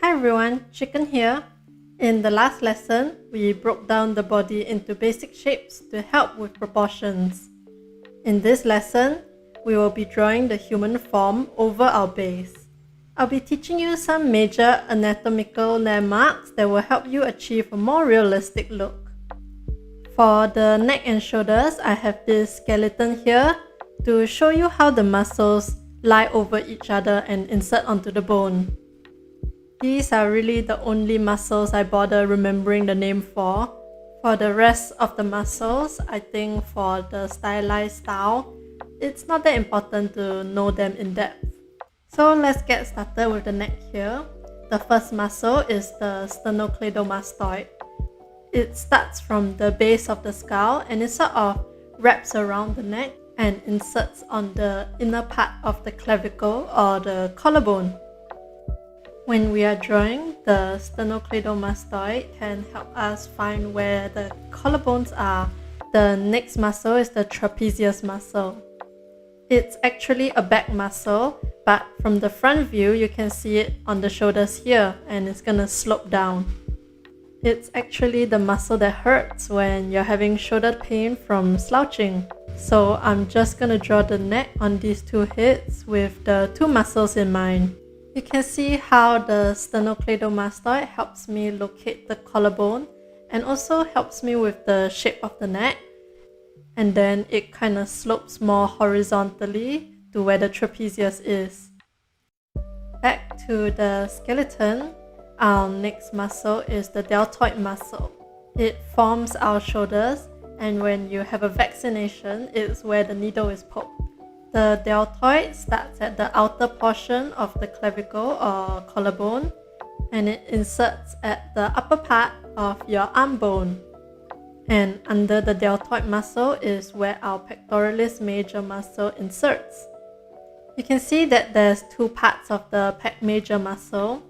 Hi everyone, Chicken here. In the last lesson, we broke down the body into basic shapes to help with proportions. In this lesson, we will be drawing the human form over our base. I'll be teaching you some major anatomical landmarks that will help you achieve a more realistic look. For the neck and shoulders, I have this skeleton here to show you how the muscles lie over each other and insert onto the bone. These are really the only muscles I bother remembering the name for. For the rest of the muscles, I think for the stylized style, it's not that important to know them in depth. So let's get started with the neck here. The first muscle is the sternocleidomastoid. It starts from the base of the skull and it sort of wraps around the neck and inserts on the inner part of the clavicle or the collarbone. When we are drawing, the sternocleidomastoid can help us find where the collarbones are. The next muscle is the trapezius muscle. It's actually a back muscle, but from the front view, you can see it on the shoulders here, and it's gonna slope down. It's actually the muscle that hurts when you're having shoulder pain from slouching. So I'm just gonna draw the neck on these two hits with the two muscles in mind. You can see how the sternocleidomastoid helps me locate the collarbone and also helps me with the shape of the neck. And then it kind of slopes more horizontally to where the trapezius is. Back to the skeleton, our next muscle is the deltoid muscle. It forms our shoulders, and when you have a vaccination, it's where the needle is poked. The deltoid starts at the outer portion of the clavicle or collarbone, and it inserts at the upper part of your arm bone. And under the deltoid muscle is where our pectoralis major muscle inserts. You can see that there's two parts of the pec major muscle.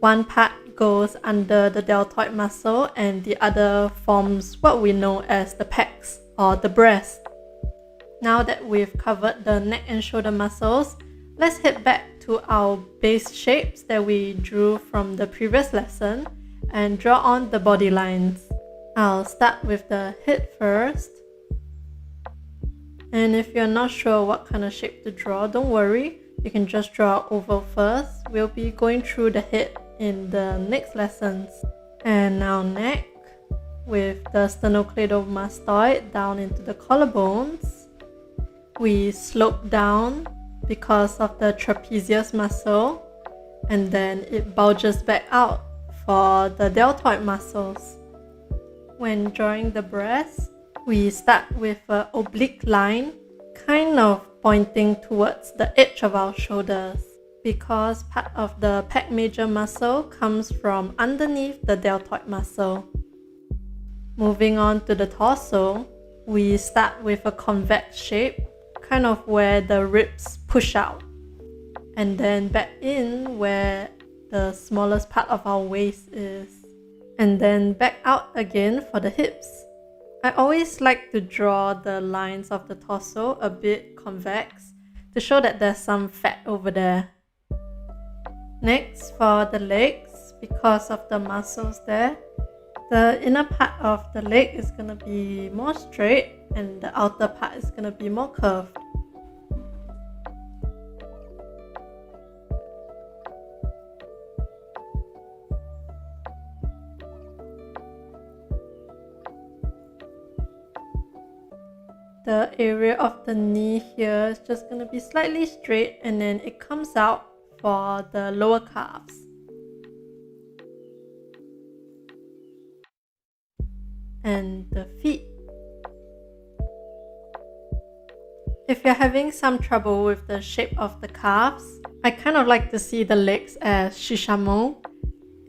One part goes under the deltoid muscle and the other forms what we know as the pecs or the breast. Now that we've covered the neck and shoulder muscles, let's head back to our base shapes that we drew from the previous lesson and draw on the body lines. I'll start with the head first. And if you're not sure what kind of shape to draw, don't worry, you can just draw oval first. We'll be going through the head in the next lessons. And now neck, with the sternocleidomastoid down into the collarbones. We slope down because of the trapezius muscle, and then it bulges back out for the deltoid muscles. When drawing the breast, we start with an oblique line, kind of pointing towards the edge of our shoulders, because part of the pec major muscle comes from underneath the deltoid muscle. Moving on to the torso, we start with a convex shape, kind of where the ribs push out, and then back in where the smallest part of our waist is, and then back out again for the hips. I always like to draw the lines of the torso a bit convex to show that there's some fat over there. Next, for the legs, because of the muscles there, the inner part of the leg is going to be more straight and the outer part is going to be more curved. The area of the knee here is just going to be slightly straight, and then it comes out for the lower calves. And the feet. If you're having some trouble with the shape of the calves, I kind of like to see the legs as shishamo.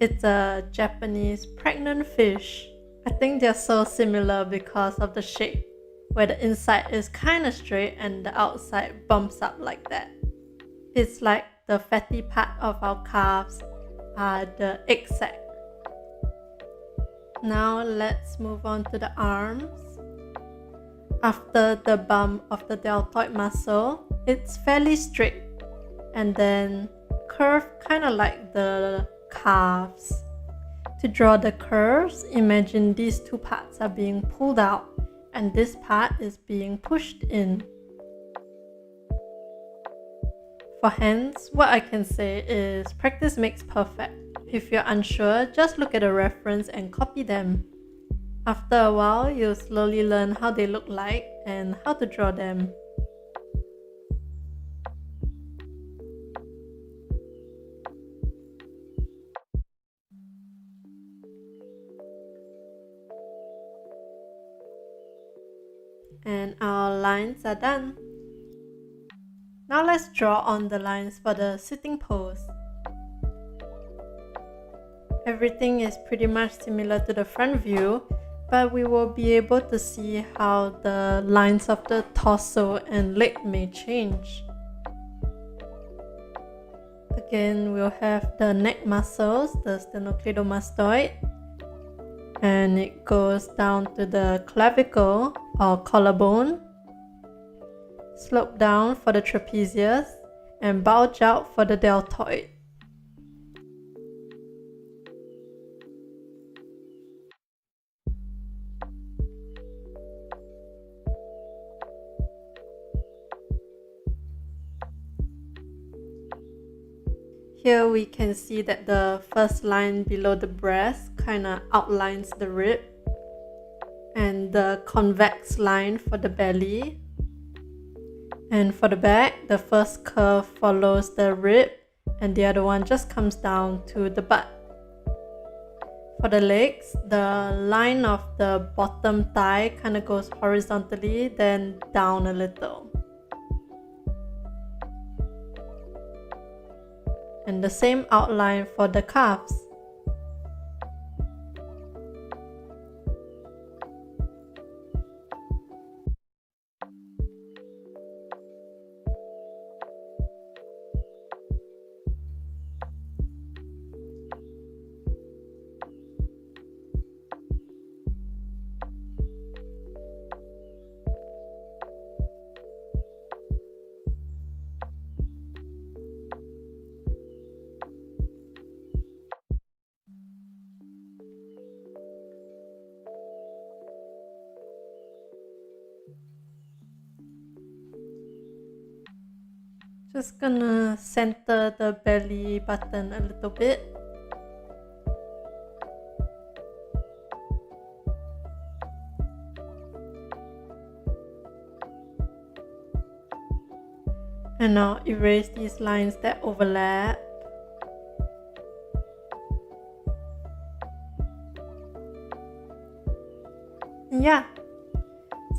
It's a Japanese pregnant fish. I think they're so similar because of the shape, where the inside is kind of straight and the outside bumps up like that. It's like the fatty part of our calves are the egg sac. Now let's move on to the arms. After the bump of the deltoid muscle, it's fairly straight and then curved kind of like the calves. To draw the curves, imagine these two parts are being pulled out and this part is being pushed in. For hands, what I can say is practice makes perfect. If you're unsure, just look at a reference and copy them. After a while, you'll slowly learn how they look like and how to draw them. And our lines are done. Now let's draw on the lines for the sitting pose. Everything is pretty much similar to the front view, but we will be able to see how the lines of the torso and leg may change. Again, we'll have the neck muscles, the sternocleidomastoid, and it goes down to the clavicle or collarbone, slope down for the trapezius, and bulge out for the deltoid. Here we can see that the first line below the breast kind of outlines the rib, and the convex line for the belly. And for the back, the first curve follows the rib and the other one just comes down to the butt. For the legs, the line of the bottom thigh kind of goes horizontally, then down a little. And the same outline for the calves. Just gonna center the belly button a little bit. And now erase these lines that overlap. And yeah,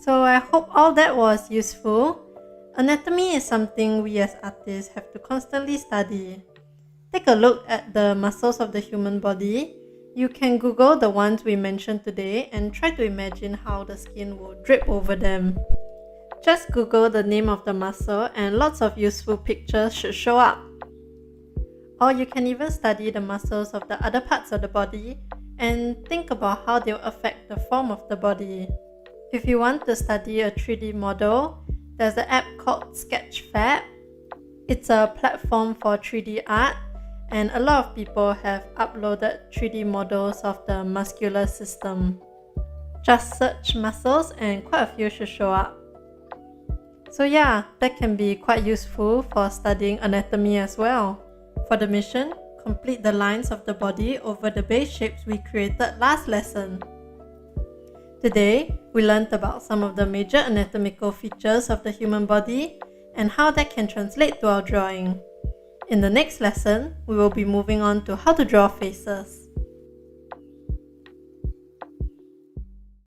so I hope all that was useful. Anatomy is something we as artists have to constantly study. Take a look at the muscles of the human body. You can Google the ones we mentioned today and try to imagine how the skin will drip over them. Just Google the name of the muscle and lots of useful pictures should show up. Or you can even study the muscles of the other parts of the body and think about how they'll affect the form of the body. If you want to study a 3D model, there's an app called Sketchfab. It's a platform for 3D art, and a lot of people have uploaded 3D models of the muscular system. Just search muscles and quite a few should show up. So yeah, that can be quite useful for studying anatomy as well. For the mission, complete the lines of the body over the base shapes we created last lesson. Today, we learned about some of the major anatomical features of the human body and how that can translate to our drawing. In the next lesson, we will be moving on to how to draw faces.